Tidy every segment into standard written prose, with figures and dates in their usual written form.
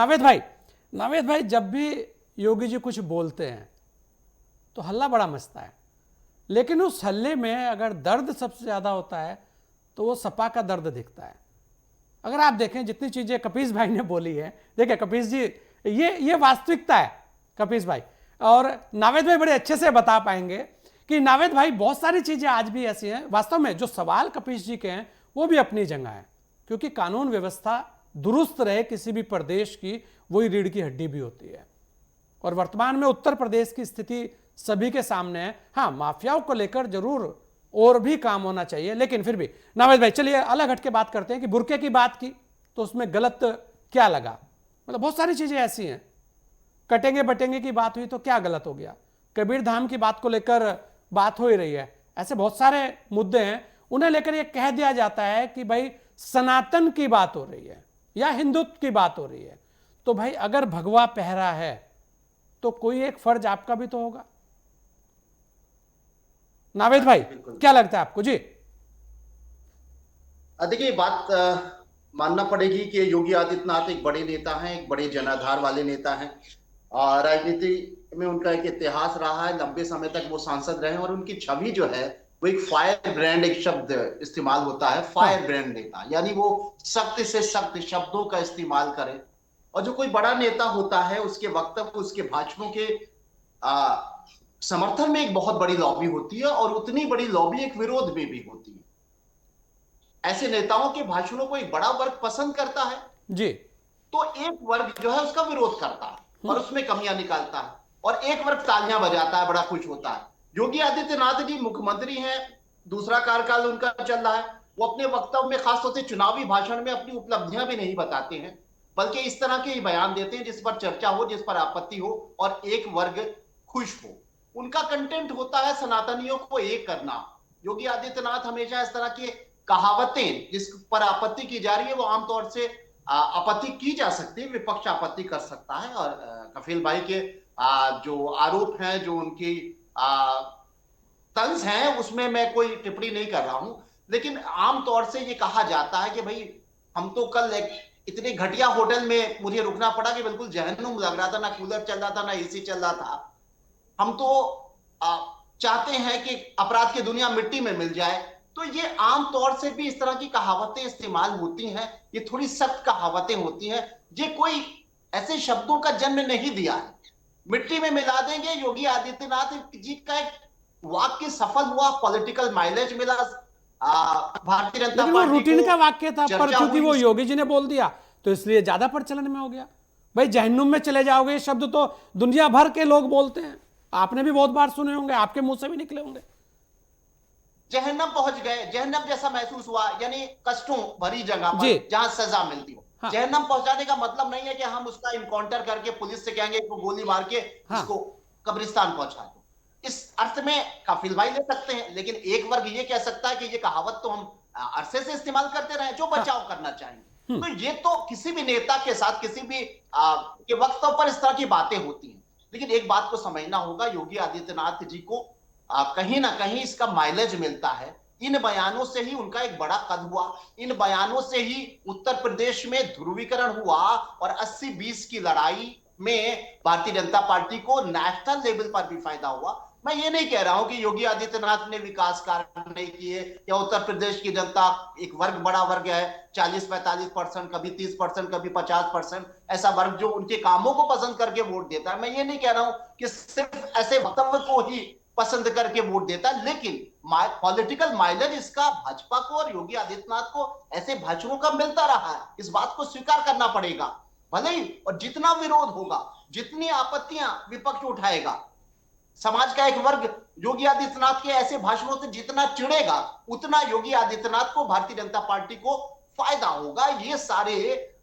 नावेद भाई, नावेद भाई, जब भी योगी जी कुछ बोलते हैं तो हल्ला बड़ा मचता है, लेकिन उस हल्ले में अगर दर्द सबसे ज्यादा होता है तो वो सपा का दर्द दिखता है। अगर आप देखें जितनी चीजें कपीस भाई ने बोली है, देखिए कपीस जी, ये वास्तविकता है कपीस भाई। और नावेद भाई बड़े अच्छे से बता पाएंगे कि नावेद भाई बहुत सारी चीजें आज भी ऐसी हैं, वास्तव में जो सवाल कपीस जी के हैं वो भी अपनी जगह है, क्योंकि कानून व्यवस्था दुरुस्त रहे किसी भी प्रदेश की, वही रीढ़ की हड्डी भी होती है। और वर्तमान में उत्तर प्रदेश की स्थिति सभी के सामने है। हाँ, माफियाओं को लेकर जरूर और भी काम होना चाहिए, लेकिन फिर भी नावेद भाई चलिए अलग हट के बात करते हैं कि बुर्के की बात की तो उसमें गलत क्या लगा। मतलब बहुत सारी चीजें ऐसी हैं, कटेंगे बटेंगे की बात हुई तो क्या गलत हो गया, कबीर धाम की बात को लेकर बात हो ही रही है, ऐसे बहुत सारे मुद्दे हैं, उन्हें लेकर यह कह दिया जाता है कि भाई सनातन की बात हो रही है या हिंदुत्व की बात हो रही है। तो भाई अगर भगवा पहरा है तो कोई एक फर्ज आपका भी तो होगा। नावेद भाई क्या लगता है आपको जी? देखिए, बात मानना पड़ेगी कि योगी आदित्यनाथ एक बड़े नेता हैं, एक बड़े जनाधार वाले नेता हैं। और राजनीति में उनका एक इतिहास रहा है, लंबे समय तक वो सांसद रहे हैं और उनकी छवि जो है वो एक फायर ब्रांड, एक शब्द इस्तेमाल होता है, फायर ब्रांड नेता, यानी वो सख्त से सख्त शब्दों का इस्तेमाल करे। और जो कोई बड़ा नेता होता है उसके वक्तव्य, उसके भाषणों के आ, समर्थन में एक बहुत बड़ी लॉबी होती है और उतनी बड़ी लॉबी एक विरोध में भी होती है। ऐसे नेताओं के भाषणों को एक बड़ा वर्ग पसंद करता है जी। तो एक वर्ग जो है उसका विरोध करता है और उसमें कमियां निकालता है, और एक वर्ग तालियां बजाता है, बड़ा खुश होता है। योगी आदित्यनाथ जी मुख्यमंत्री हैं, दूसरा कार्यकाल उनका चल रहा है। वो अपने वक्तव्य में, खासतौर से चुनावी भाषण में, अपनी उपलब्धियां भी नहीं बताते हैं, बल्कि इस तरह के बयान देते हैं जिस पर चर्चा हो, जिस पर आपत्ति हो और एक वर्ग खुश हो। उनका कंटेंट होता है सनातनियों को एक करना। योगी आदित्यनाथ हमेशा इस तरह की कहावतें जिस पर आपत्ति की जा रही है वो आमतौर से आपत्ति की जा सकती है, विपक्ष आपत्ति कर सकता है। और कफिल भाई के जो आरोप हैं, जो उनकी तंज हैं, उसमें मैं कोई टिप्पणी नहीं कर रहा हूं। लेकिन आमतौर से ये कहा जाता है कि भाई हम तो कल इतने घटिया होटल में मुझे रुकना पड़ा कि बिल्कुल जहन्नुम लग रहा था, ना कूलर चल रहा था ना एसी चल रहा था। हम तो चाहते हैं कि अपराध की दुनिया मिट्टी में मिल जाए। तो ये आमतौर से भी इस तरह की कहावतें इस्तेमाल होती हैं, ये थोड़ी सख्त कहावतें होती हैं। ये कोई ऐसे शब्दों का जन्म नहीं दिया है, मिट्टी में मिला देंगे। योगी आदित्यनाथ जी का एक वाक्य सफल हुआ, पॉलिटिकल माइलेज मिला, भारतीय जनता लेकिन वो पार्टी रूटीन को का वाक्य था, पर चर्चा क्योंकि हुई। वो योगी जी ने बोल दिया तो इसलिए ज्यादा प्रचलन में हो गया। भाई जहन्नुम में चले जाओगे, ये शब्द तो दुनिया भर के लोग बोलते हैं, आपने भी बहुत बार सुने होंगे, आपके मुंह से भी निकले होंगे। जहन्नम पहुंच गए, जहन्नम जैसा महसूस हुआ, यानी कष्टों भरी जगह जी। पर जहां सजा मिलती हो। हाँ। जहन्नम पहुंचाने का मतलब नहीं है कि हम उसका इनकाउंटर करके पुलिस से कहेंगे इसको गोली मार के हाँ। इसको कब्रिस्तान पहुंचा दो। इस अर्थ में कफिल भाई ले सकते हैं, लेकिन एक वर्ग ये कह सकता है कि ये कहावत तो हम अरसे से इस्तेमाल करते रहे, जो बचाव करना चाहेंगे। तो ये तो किसी भी नेता के साथ, किसी भी के वक्तव्य पर इस तरह की बातें होती हैं। लेकिन एक बात को समझना होगा, योगी आदित्यनाथ जी को कहीं ना कहीं इसका माइलेज मिलता है। इन बयानों से ही उनका एक बड़ा कद हुआ, इन बयानों से ही उत्तर प्रदेश में ध्रुवीकरण हुआ और 80-20 की लड़ाई में भारतीय जनता पार्टी को नेशनल लेवल पर भी फायदा हुआ। मैं ये नहीं कह रहा हूं कि योगी आदित्यनाथ ने विकास कार्य नहीं किए या उत्तर प्रदेश की जनता, एक वर्ग बड़ा वर्ग है 40-45%, कभी 30%, कभी 50%, ऐसा वर्ग जो उनके कामों को पसंद करके वोट देता है। मैं ये नहीं कह रहा हूं कि सिर्फ ऐसे वक्तव्य को ही पसंद करके वोट देता, लेकिन पॉलिटिकल माइलेज इसका भाजपा को और योगी आदित्यनाथ को ऐसे भाषणों का मिलता रहा है। इस बात को स्वीकार करना पड़ेगा। भले ही और जितना विरोध होगा, जितनी आपत्तियां विपक्ष उठाएगा, समाज का एक वर्ग योगी आदित्यनाथ के ऐसे भाषणों से जितना चिढ़ेगा, उतना योगी आदित्यनाथ को, भारतीय जनता पार्टी को फायदा होगा। ये सारे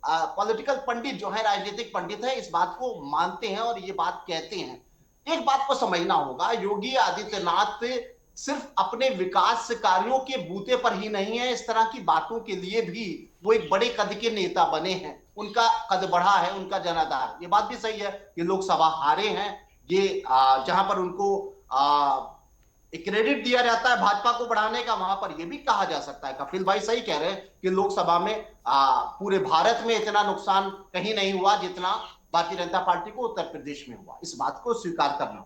पॉलिटिकल पंडित जो है, राजनीतिक पंडित है, इस बात को मानते हैं और ये बात कहते हैं। एक बात को समझना होगा, योगी आदित्यनाथ सिर्फ अपने विकास कार्यों के बूते पर ही नहीं है, इस तरह की बातों के लिए भी वो एक बड़े कद के नेता बने हैं। उनका कद बढ़ा है, उनका जनाधार, ये बात भी सही है। ये लोकसभा हारे हैं, ये जहां पर उनको एक क्रेडिट दिया जाता है भाजपा को बढ़ाने का, वहां पर यह भी कहा जा सकता है, कपिल भाई सही कह रहे हैं कि लोकसभा में पूरे भारत में इतना नुकसान कहीं नहीं हुआ जितना भारतीय जनता पार्टी को उत्तर प्रदेश में हुआ। इस बात को स्वीकार करना,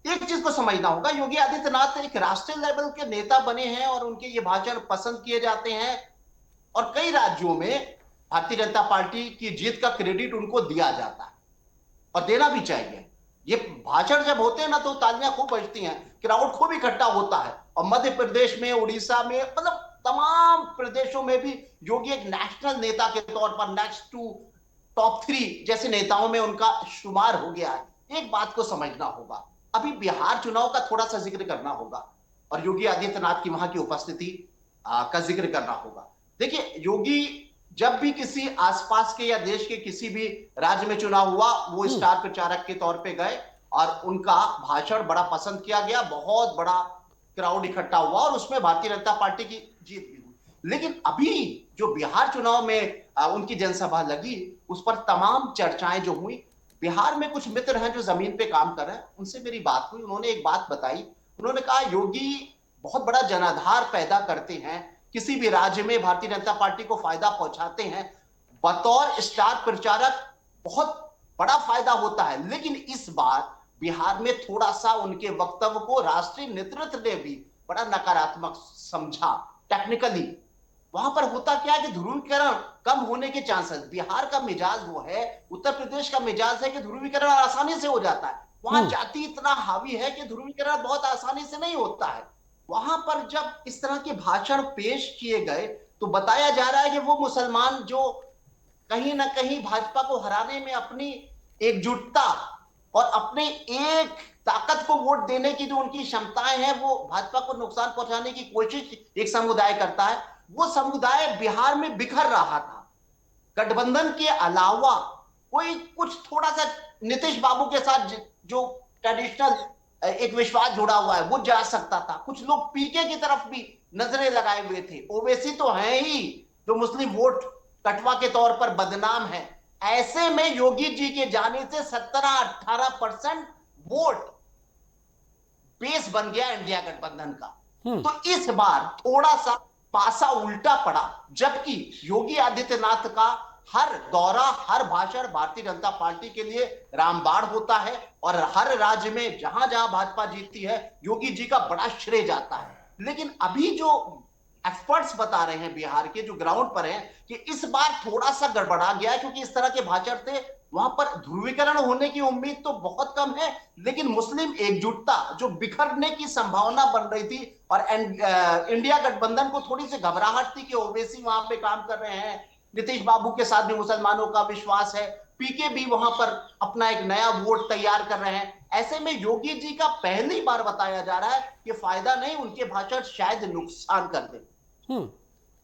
एक चीज को समझना होगा, योगी आदित्यनाथ एक राष्ट्रीय लेवल के नेता बने हैं और उनके ये भाषण पसंद किए जाते हैं और कई राज्यों में भारतीय जनता पार्टी की जीत का क्रेडिट उनको दिया जाता है और देना भी चाहिए। ये भाषण जब होते हैं ना तो तालियां खूब बजती हैं, क्राउड खूब इकट्ठा होता है और मध्य प्रदेश में, उड़ीसा में, मतलब तमाम प्रदेशों में भी योगी एक नेशनल नेता के तौर पर नेक्स्ट टू टॉप 3 जैसे नेताओं में उनका शुमार हो गया है। एक बात को समझना होगा, अभी बिहार चुनाव का थोड़ा सा जिक्र करना होगा और योगी आदित्यनाथ की वहां की उपस्थिति का जिक्र करना होगा। देखिए, योगी जब भी किसी आसपास के या देश के किसी भी राज्य में चुनाव हुआ, वो स्टार प्रचारक के तौर पे गए और उनका भाषण बड़ा पसंद किया गया, बहुत बड़ा क्राउड इकट्ठा हुआ और उसमें भारतीय जनता पार्टी की जीत भी हुई। लेकिन अभी जो बिहार चुनाव में उनकी जनसभा लगी, उस पर तमाम चर्चाएं जो हुई, बिहार में कुछ मित्र हैं जो जमीन पे काम कर रहे हैं, उनसे मेरी बात हुई, उन्होंने एक बात बताई, उन्होंने कहा योगी बहुत बड़ा जनाधार पैदा करते हैं, किसी भी राज्य में भारतीय जनता पार्टी को फायदा पहुंचाते हैं, बतौर स्टार प्रचारक बहुत बड़ा फायदा होता है। लेकिन इस बार बिहार में थोड़ा सा उनके वक्तव्य को राष्ट्रीय नेतृत्व ने भी बड़ा नकारात्मक समझा। टेक्निकली वहां पर होता क्या है कि ध्रुवीकरण कम होने के चांसेस, बिहार का मिजाज वो है, उत्तर प्रदेश का मिजाज है कि ध्रुवीकरण आसानी से हो जाता है, वहां जाति इतना हावी है कि ध्रुवीकरण बहुत आसानी से नहीं होता है। वहां पर जब इस तरह के भाषण पेश किए गए तो बताया जा रहा है कि वो मुसलमान जो कहीं ना कहीं भाजपा को हराने में अपनी एकजुटता और अपने एक ताकत को वोट देने की जो उनकी क्षमताएं हैं, वो भाजपा को नुकसान पहुंचाने की कोशिश एक समुदाय करता है, वो समुदाय बिहार में बिखर रहा था। गठबंधन के अलावा कोई कुछ थोड़ा सा नीतीश बाबू के साथ जो ट्रेडिशनल एक विश्वास जुड़ा हुआ है वो जा सकता था, कुछ लोग पीके की तरफ भी नजरें लगाए हुए थे। ओवैसी तो है ही जो मुस्लिम वोट कटवा के तौर पर बदनाम है, ऐसे में योगी जी के जाने से 17-18% वोट बेस बन गया इंडिया गठबंधन का। तो इस बार थोड़ा सा पासा उल्टा पड़ा, जबकि योगी आदित्यनाथ का हर दौरा, हर भाषण भारतीय जनता पार्टी के लिए रामबाण होता है और हर राज्य में जहां जहां भाजपा जीतती है योगी जी का बड़ा श्रेय जाता है। लेकिन अभी जो एक्सपर्ट्स बता रहे हैं बिहार के जो ग्राउंड पर हैं कि इस बार थोड़ा सा गड़बड़ा गया, क्योंकि इस तरह के भाषण से वहां पर ध्रुवीकरण होने की उम्मीद तो बहुत कम है, लेकिन मुस्लिम एकजुटता जो बिखरने की संभावना बन रही थी और इंडिया गठबंधन को थोड़ी सी घबराहट थी कि ओवैसी वहां पे काम कर रहे हैं, नीतीश बाबू के साथ भी मुसलमानों का विश्वास है, पीके भी वहां पर अपना एक नया वोट तैयार कर रहे हैं। ऐसे में योगी जी का पहली बार बताया जा रहा है कि फायदा नहीं, उनके भाषण शायद नुकसान कर दे।